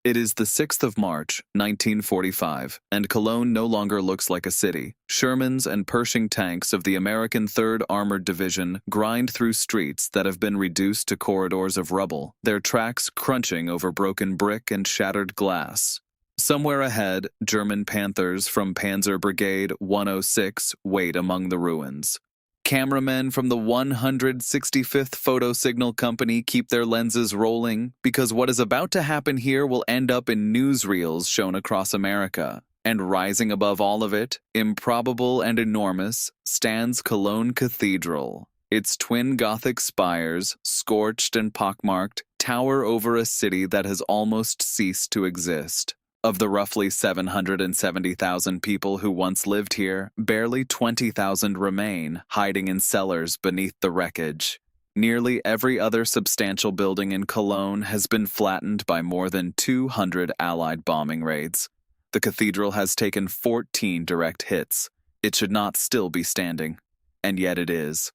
It is the 6th of March, 1945, and Cologne no longer looks like a city. Shermans and Pershing tanks of the American 3rd Armored Division grind through streets that have been reduced to corridors of rubble, their tracks crunching over broken brick and shattered glass. Somewhere ahead, German Panthers from Panzer Brigade 106 wait among the ruins. Cameramen from the 165th Photo Signal Company keep their lenses rolling because what is about to happen here will end up in newsreels shown across America. And rising above all of it, improbable and enormous, stands Cologne Cathedral. Its twin Gothic spires, scorched and pockmarked, tower over a city that has almost ceased to exist. Of the roughly 770,000 people who once lived here, barely 20,000 remain, hiding in cellars beneath the wreckage. Nearly every other substantial building in Cologne has been flattened by more than 200 Allied bombing raids. The cathedral has taken 14 direct hits. It should not still be standing. And yet it is.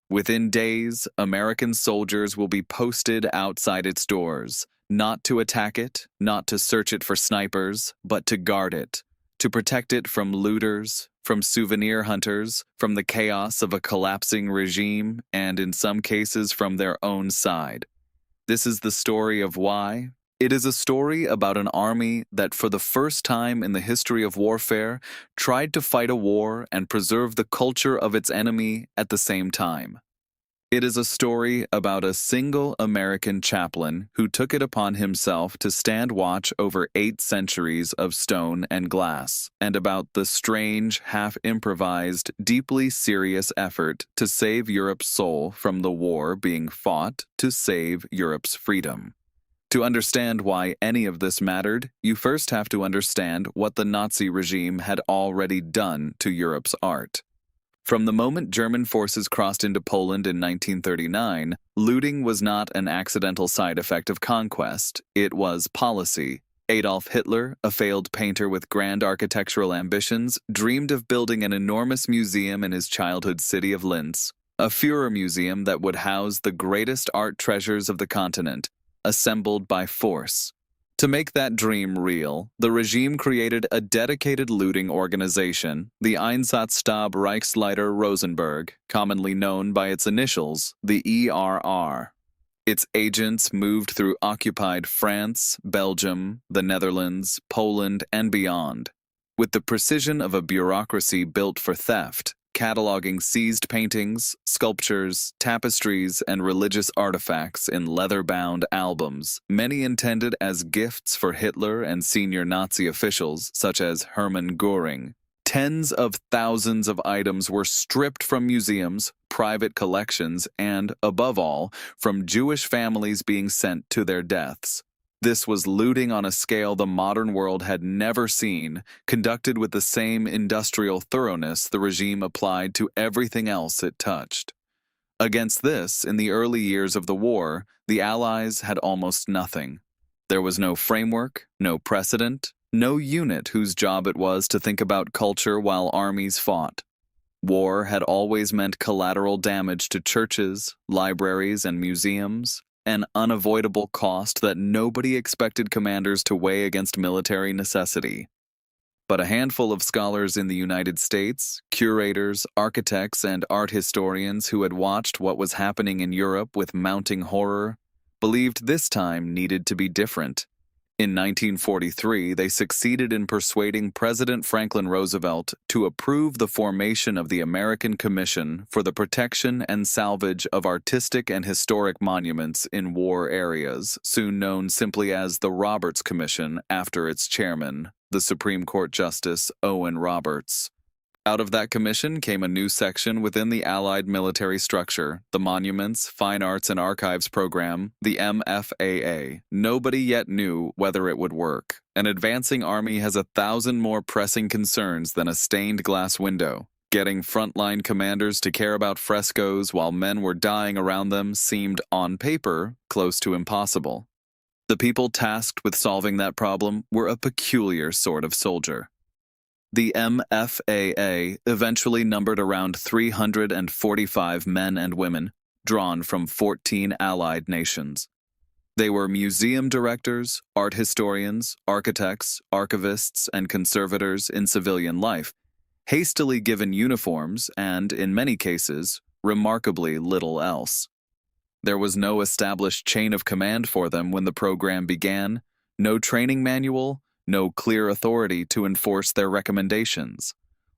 Within days, American soldiers will be posted outside its doors. Not to attack it, not to search it for snipers, but to guard it, to protect it from looters, from souvenir hunters, from the chaos of a collapsing regime, and in some cases from their own side. This is the story of why. It is a story about an army that for the first time in the history of warfare tried to fight a war and preserve the culture of its enemy at the same time. It is a story about a single American chaplain who took it upon himself to stand watch over 8 centuries of stone and glass, and about the strange, half-improvised, deeply serious effort to save Europe's soul from the war being fought to save Europe's freedom. To understand why any of this mattered, you first have to understand what the Nazi regime had already done to Europe's art. From the moment German forces crossed into Poland in 1939, looting was not an accidental side effect of conquest, it was policy. Adolf Hitler, a failed painter with grand architectural ambitions, dreamed of building an enormous museum in his childhood city of Linz, a Führer museum that would house the greatest art treasures of the continent, assembled by force. To make that dream real, the regime created a dedicated looting organization, the Einsatzstab Reichsleiter Rosenberg, commonly known by its initials, the ERR. Its agents moved through occupied France, Belgium, the Netherlands, Poland, and beyond, with the precision of a bureaucracy built for theft, cataloging seized paintings, sculptures, tapestries, and religious artifacts in leather-bound albums, many intended as gifts for Hitler and senior Nazi officials such as Hermann Göring. Tens of thousands of items were stripped from museums, private collections, and, above all, from Jewish families being sent to their deaths. This was looting on a scale the modern world had never seen, conducted with the same industrial thoroughness the regime applied to everything else it touched. Against this, in the early years of the war, the Allies had almost nothing. There was no framework, no precedent, no unit whose job it was to think about culture while armies fought. War had always meant collateral damage to churches, libraries, and museums, an unavoidable cost that nobody expected commanders to weigh against military necessity. But a handful of scholars in the United States, curators, architects, and art historians who had watched what was happening in Europe with mounting horror, believed this time needed to be different. In 1943, they succeeded in persuading President Franklin Roosevelt to approve the formation of the American Commission for the Protection and Salvage of Artistic and Historic Monuments in War Areas, soon known simply as the Roberts Commission after its chairman, the Supreme Court Justice Owen Roberts. Out of that commission came a new section within the Allied military structure, the Monuments, Fine Arts and Archives Program, the MFAA. Nobody yet knew whether it would work. An advancing army has 1,000 more pressing concerns than a stained glass window. Getting frontline commanders to care about frescoes while men were dying around them seemed, on paper, close to impossible. The people tasked with solving that problem were a peculiar sort of soldier. The MFAA eventually numbered around 345 men and women, drawn from 14 Allied nations. They were museum directors, art historians, architects, archivists, and conservators in civilian life, hastily given uniforms and, in many cases, remarkably little else. There was no established chain of command for them when the program began, no training manual, no clear authority to enforce their recommendations.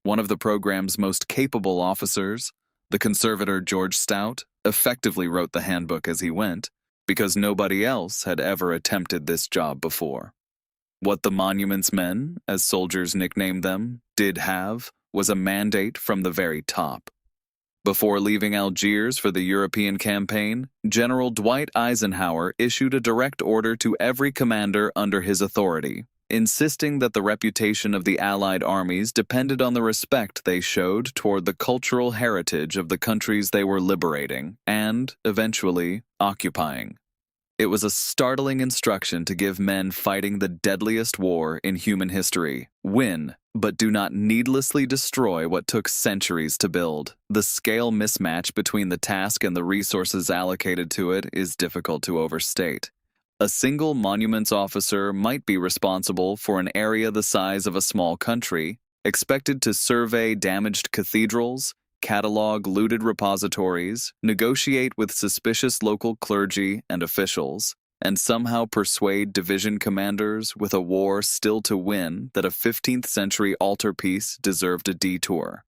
One of the program's most capable officers, the conservator George Stout, effectively wrote the handbook as he went, because nobody else had ever attempted this job before. What the Monuments Men, as soldiers nicknamed them, did have was a mandate from the very top. Before leaving Algiers for the European campaign, General Dwight Eisenhower issued a direct order to every commander under his authority, insisting that the reputation of the Allied armies depended on the respect they showed toward the cultural heritage of the countries they were liberating and, eventually, occupying. It was a startling instruction to give men fighting the deadliest war in human history: win, but do not needlessly destroy what took centuries to build. The scale mismatch between the task and the resources allocated to it is difficult to overstate. A single monuments officer might be responsible for an area the size of a small country, expected to survey damaged cathedrals, catalog looted repositories, negotiate with suspicious local clergy and officials, and somehow persuade division commanders with a war still to win that a 15th century altarpiece deserved a detour.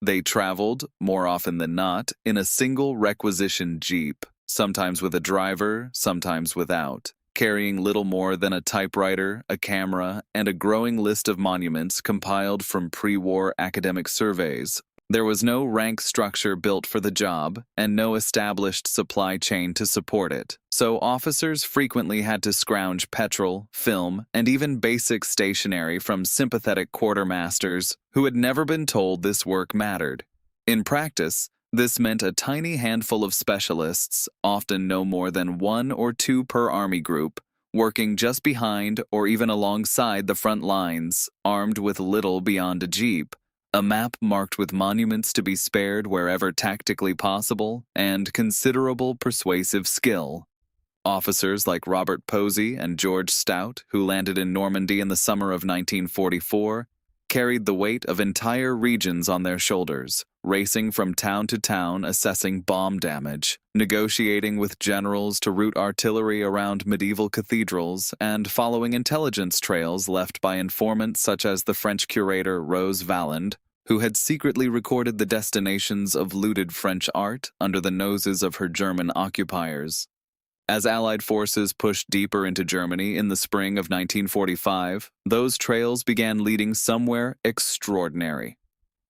They traveled, more often than not, in a single requisition jeep, sometimes with a driver, sometimes without, carrying little more than a typewriter, a camera, and a growing list of monuments compiled from pre-war academic surveys. There was no rank structure built for the job, and no established supply chain to support it, so officers frequently had to scrounge petrol, film, and even basic stationery from sympathetic quartermasters who had never been told this work mattered. In practice, this meant a tiny handful of specialists, often no more than 1 or 2 per army group, working just behind or even alongside the front lines, armed with little beyond a jeep, a map marked with monuments to be spared wherever tactically possible, and considerable persuasive skill. Officers like Robert Posey and George Stout, who landed in Normandy in the summer of 1944, carried the weight of entire regions on their shoulders, racing from town to town assessing bomb damage, negotiating with generals to route artillery around medieval cathedrals, and following intelligence trails left by informants such as the French curator Rose Valland, who had secretly recorded the destinations of looted French art under the noses of her German occupiers. As Allied forces pushed deeper into Germany in the spring of 1945, those trails began leading somewhere extraordinary.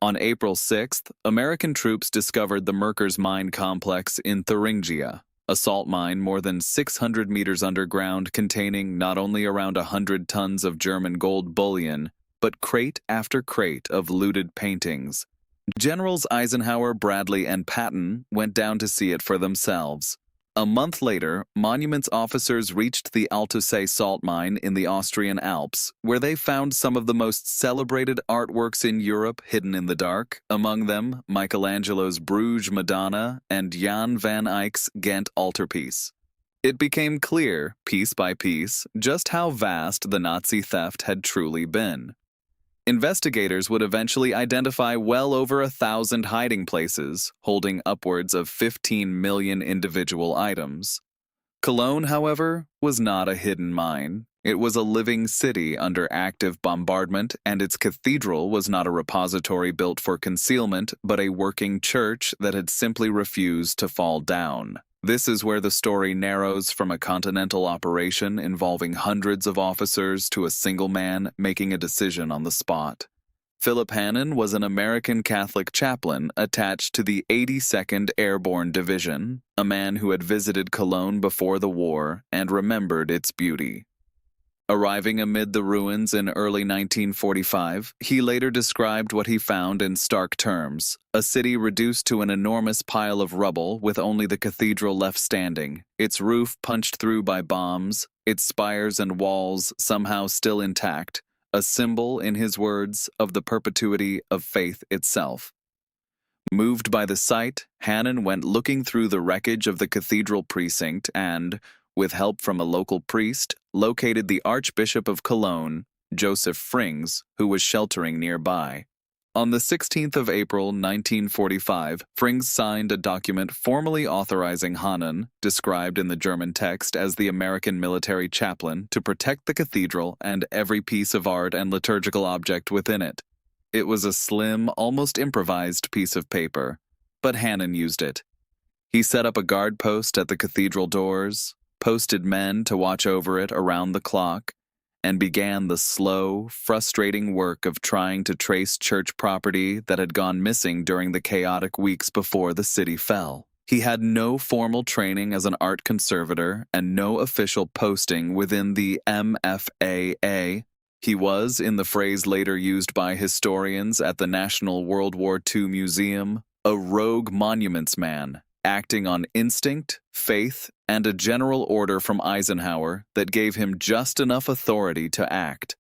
On April 6th, American troops discovered the Merkers mine complex in Thuringia, a salt mine more than 600 meters underground containing not only around 100 tons of German gold bullion, but crate after crate of looted paintings. Generals Eisenhower, Bradley, and Patton went down to see it for themselves. A month later, monuments officers reached the Altusay salt mine in the Austrian Alps, where they found some of the most celebrated artworks in Europe hidden in the dark, among them Michelangelo's Bruges Madonna and Jan van Eyck's Ghent altarpiece. It became clear, piece by piece, just how vast the Nazi theft had truly been. Investigators would eventually identify well over 1,000 hiding places, holding upwards of 15 million individual items. Cologne, however, was not a hidden mine. It was a living city under active bombardment, and its cathedral was not a repository built for concealment, but a working church that had simply refused to fall down. This is where the story narrows from a continental operation involving hundreds of officers to a single man making a decision on the spot. Philip Hannon was an American Catholic chaplain attached to the 82nd Airborne Division, a man who had visited Cologne before the war and remembered its beauty. Arriving amid the ruins in early 1945, he later described what he found in stark terms: a city reduced to an enormous pile of rubble with only the cathedral left standing, its roof punched through by bombs, its spires and walls somehow still intact, a symbol, in his words, of the perpetuity of faith itself. Moved by the sight, Hannon went looking through the wreckage of the cathedral precinct and, with help from a local priest, located the Archbishop of Cologne, Joseph Frings, who was sheltering nearby. On the 16th of April 1945, Frings signed a document formally authorizing Hahnen, described in the German text as the American military chaplain, to protect the cathedral and every piece of art and liturgical object within it. It was a slim, almost improvised piece of paper, but Hahnen used it. He set up a guard post at the cathedral doors, posted men to watch over it around the clock, and began the slow, frustrating work of trying to trace church property that had gone missing during the chaotic weeks before the city fell. He had no formal training as an art conservator and no official posting within the MFAA. He was, in the phrase later used by historians at the National World War II Museum, a rogue monuments man, acting on instinct, faith, and a general order from Eisenhower that gave him just enough authority to act.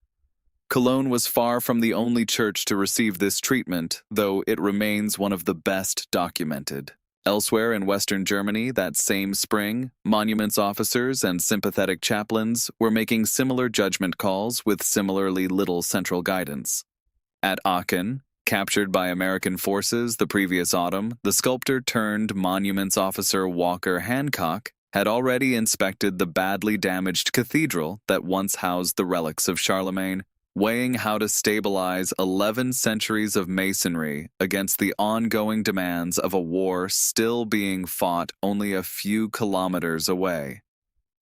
Cologne was far from the only church to receive this treatment, though it remains one of the best documented. Elsewhere in Western Germany that same spring, monuments officers and sympathetic chaplains were making similar judgment calls with similarly little central guidance. At Aachen, captured by American forces the previous autumn, the sculptor-turned-monuments officer Walker Hancock had already inspected the badly damaged cathedral that once housed the relics of Charlemagne, weighing how to stabilize 11 centuries of masonry against the ongoing demands of a war still being fought only a few kilometers away.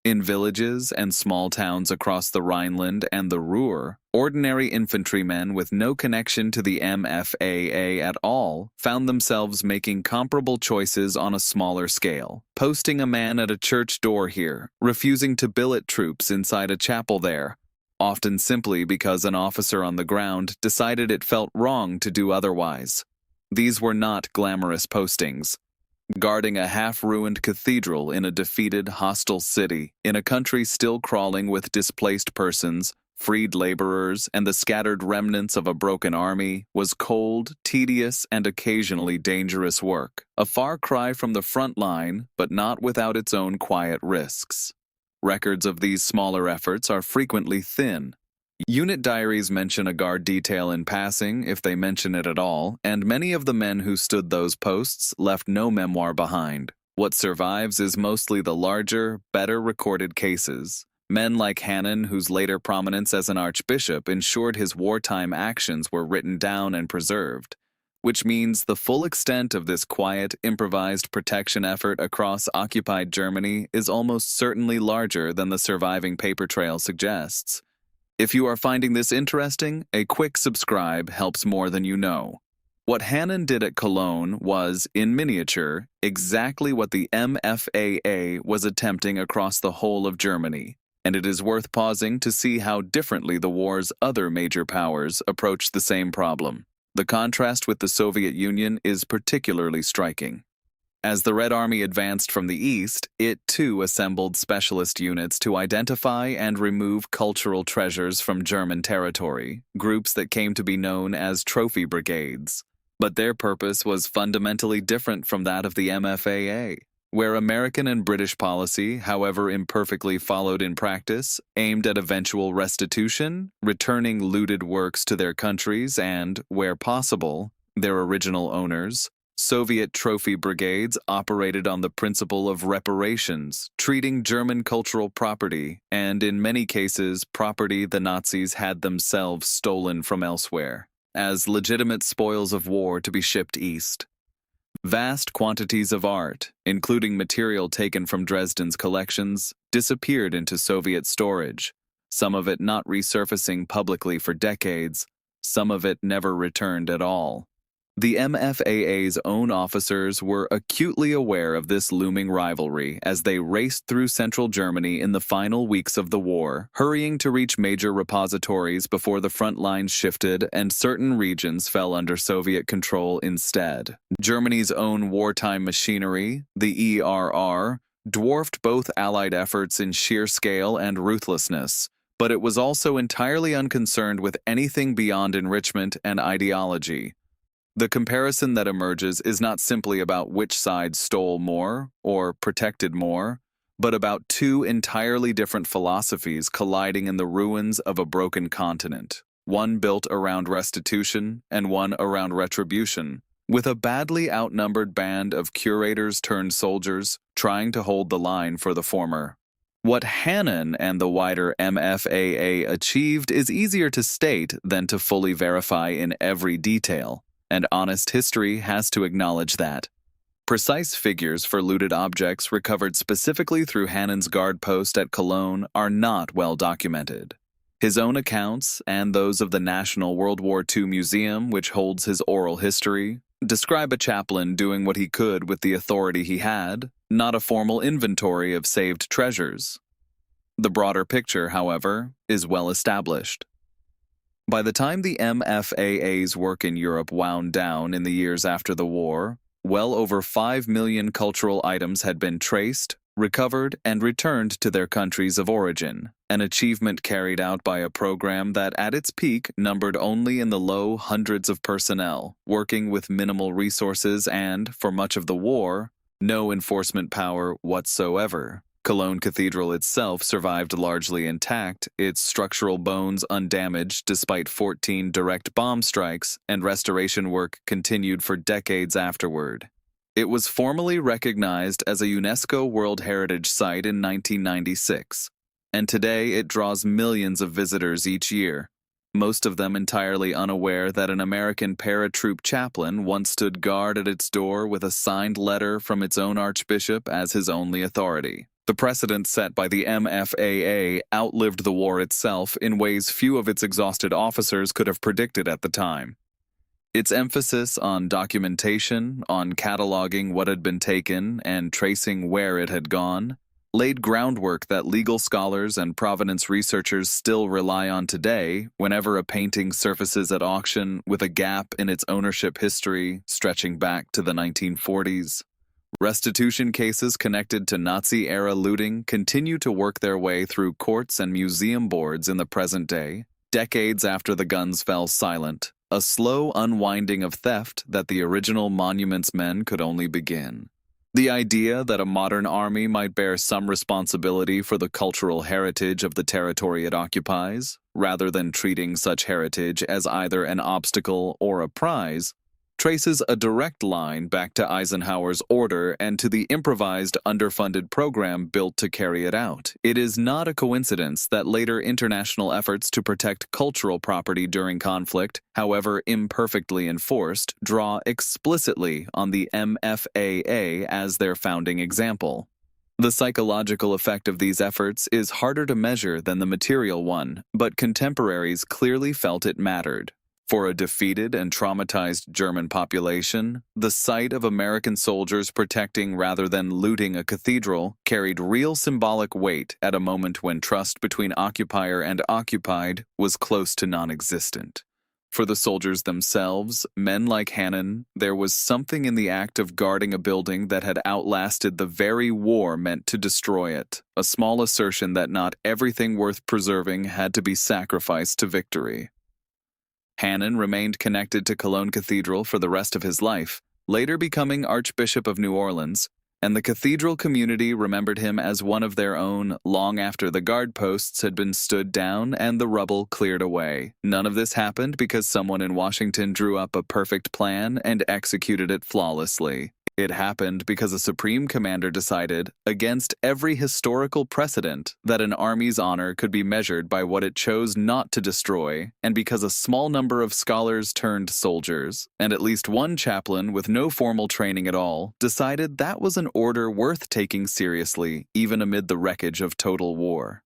In villages and small towns across the Rhineland and the Ruhr, ordinary infantrymen with no connection to the MFAA at all found themselves making comparable choices on a smaller scale, posting a man at a church door here, refusing to billet troops inside a chapel there, often simply because an officer on the ground decided it felt wrong to do otherwise. These were not glamorous postings. Guarding a half-ruined cathedral in a defeated, hostile city, in a country still crawling with displaced persons, freed laborers, and the scattered remnants of a broken army, was cold, tedious, and occasionally dangerous work. A far cry from the front line, but not without its own quiet risks. Records of these smaller efforts are frequently thin. Unit diaries mention a guard detail in passing, if they mention it at all, and many of the men who stood those posts left no memoir behind. What survives is mostly the larger, better recorded cases. Men like Hahnen, whose later prominence as an archbishop ensured his wartime actions were written down and preserved, which means the full extent of this quiet, improvised protection effort across occupied Germany is almost certainly larger than the surviving paper trail suggests. If you are finding this interesting, a quick subscribe helps more than you know. What Hahnen did at Cologne was, in miniature, exactly what the MFAA was attempting across the whole of Germany, and it is worth pausing to see how differently the war's other major powers approached the same problem. The contrast with the Soviet Union is particularly striking. As the Red Army advanced from the east, it too assembled specialist units to identify and remove cultural treasures from German territory, groups that came to be known as trophy brigades. But their purpose was fundamentally different from that of the MFAA, where American and British policy, however imperfectly followed in practice, aimed at eventual restitution, returning looted works to their countries and, where possible, their original owners. Soviet trophy brigades operated on the principle of reparations, treating German cultural property, and in many cases property the Nazis had themselves stolen from elsewhere, as legitimate spoils of war to be shipped east. Vast quantities of art, including material taken from Dresden's collections, disappeared into Soviet storage, some of it not resurfacing publicly for decades, some of it never returned at all. The MFAA's own officers were acutely aware of this looming rivalry as they raced through central Germany in the final weeks of the war, hurrying to reach major repositories before the front lines shifted and certain regions fell under Soviet control instead. Germany's own wartime machinery, the ERR, dwarfed both Allied efforts in sheer scale and ruthlessness, but it was also entirely unconcerned with anything beyond enrichment and ideology. The comparison that emerges is not simply about which side stole more or protected more, but about two entirely different philosophies colliding in the ruins of a broken continent, one built around restitution and one around retribution, with a badly outnumbered band of curators turned soldiers trying to hold the line for the former. What Hannon and the wider MFAA achieved is easier to state than to fully verify in every detail, and honest history has to acknowledge that. Precise figures for looted objects recovered specifically through Hannon's guard post at Cologne are not well documented. His own accounts, and those of the National World War II Museum, which holds his oral history, describe a chaplain doing what he could with the authority he had, not a formal inventory of saved treasures. The broader picture, however, is well established. By the time the MFAA's work in Europe wound down in the years after the war, well over 5 million cultural items had been traced, recovered, and returned to their countries of origin, an achievement carried out by a program that at its peak numbered only in the low hundreds of personnel, working with minimal resources and, for much of the war, no enforcement power whatsoever. Cologne Cathedral itself survived largely intact, its structural bones undamaged despite 14 direct bomb strikes, and restoration work continued for decades afterward. It was formally recognized as a UNESCO World Heritage Site in 1996, and today it draws millions of visitors each year, most of them entirely unaware that an American paratroop chaplain once stood guard at its door with a signed letter from its own archbishop as his only authority. The precedent set by the MFAA outlived the war itself in ways few of its exhausted officers could have predicted at the time. Its emphasis on documentation, on cataloging what had been taken and tracing where it had gone, laid groundwork that legal scholars and provenance researchers still rely on today whenever a painting surfaces at auction with a gap in its ownership history stretching back to the 1940s. Restitution cases connected to Nazi-era looting continue to work their way through courts and museum boards in the present day, decades after the guns fell silent, a slow unwinding of theft that the original monuments men could only begin. The idea that a modern army might bear some responsibility for the cultural heritage of the territory it occupies, rather than treating such heritage as either an obstacle or a prize, traces a direct line back to Eisenhower's order and to the improvised, underfunded program built to carry it out. It is not a coincidence that later international efforts to protect cultural property during conflict, however imperfectly enforced, draw explicitly on the MFAA as their founding example. The psychological effect of these efforts is harder to measure than the material one, but contemporaries clearly felt it mattered. For a defeated and traumatized German population, the sight of American soldiers protecting rather than looting a cathedral carried real symbolic weight at a moment when trust between occupier and occupied was close to non-existent. For the soldiers themselves, men like Hannon, there was something in the act of guarding a building that had outlasted the very war meant to destroy it, a small assertion that not everything worth preserving had to be sacrificed to victory. Hannon remained connected to Cologne Cathedral for the rest of his life, later becoming Archbishop of New Orleans, and the cathedral community remembered him as one of their own long after the guard posts had been stood down and the rubble cleared away. None of this happened because someone in Washington drew up a perfect plan and executed it flawlessly. It happened because a supreme commander decided, against every historical precedent, that an army's honor could be measured by what it chose not to destroy, and because a small number of scholars turned soldiers, and at least one chaplain with no formal training at all, decided that was an order worth taking seriously, even amid the wreckage of total war.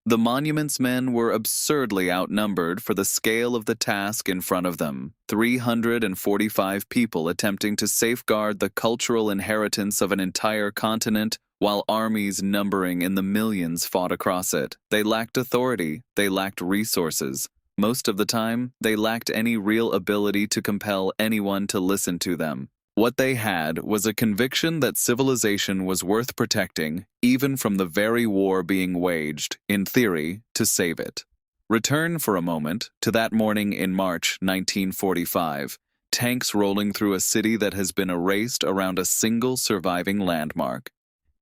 The monuments men were absurdly outnumbered for the scale of the task in front of them, 345 people attempting to safeguard the cultural inheritance of an entire continent while armies numbering in the millions fought across it. They lacked authority, they lacked resources. Most of the time, they lacked any real ability to compel anyone to listen to them. What they had was a conviction that civilization was worth protecting, even from the very war being waged, in theory, to save it. Return for a moment to that morning in March 1945, tanks rolling through a city that has been erased around a single surviving landmark.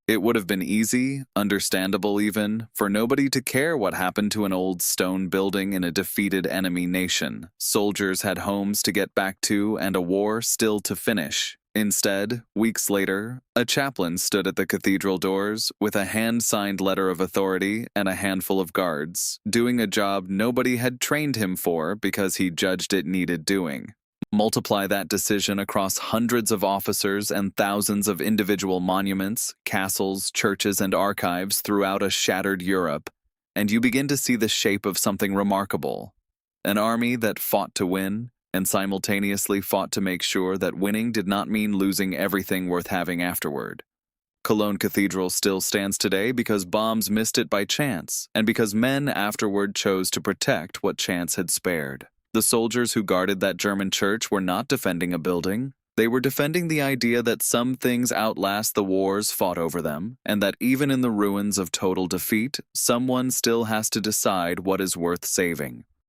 It would have been easy, understandable even, for nobody to care what happened to an old stone building in a defeated enemy nation. Soldiers had homes to get back to and a war still to finish. Instead, weeks later, a chaplain stood at the cathedral doors with a hand-signed letter of authority and a handful of guards, doing a job nobody had trained him for because he judged it needed doing. Multiply that decision across hundreds of officers and thousands of individual monuments, castles, churches, and archives throughout a shattered Europe, and you begin to see the shape of something remarkable. An army that fought to win, and simultaneously fought to make sure that winning did not mean losing everything worth having afterward. Cologne Cathedral still stands today because bombs missed it by chance, and because men afterward chose to protect what chance had spared. The soldiers who guarded that German church were not defending a building. They were defending the idea that some things outlast the wars fought over them, and that even in the ruins of total defeat, someone still has to decide what is worth saving.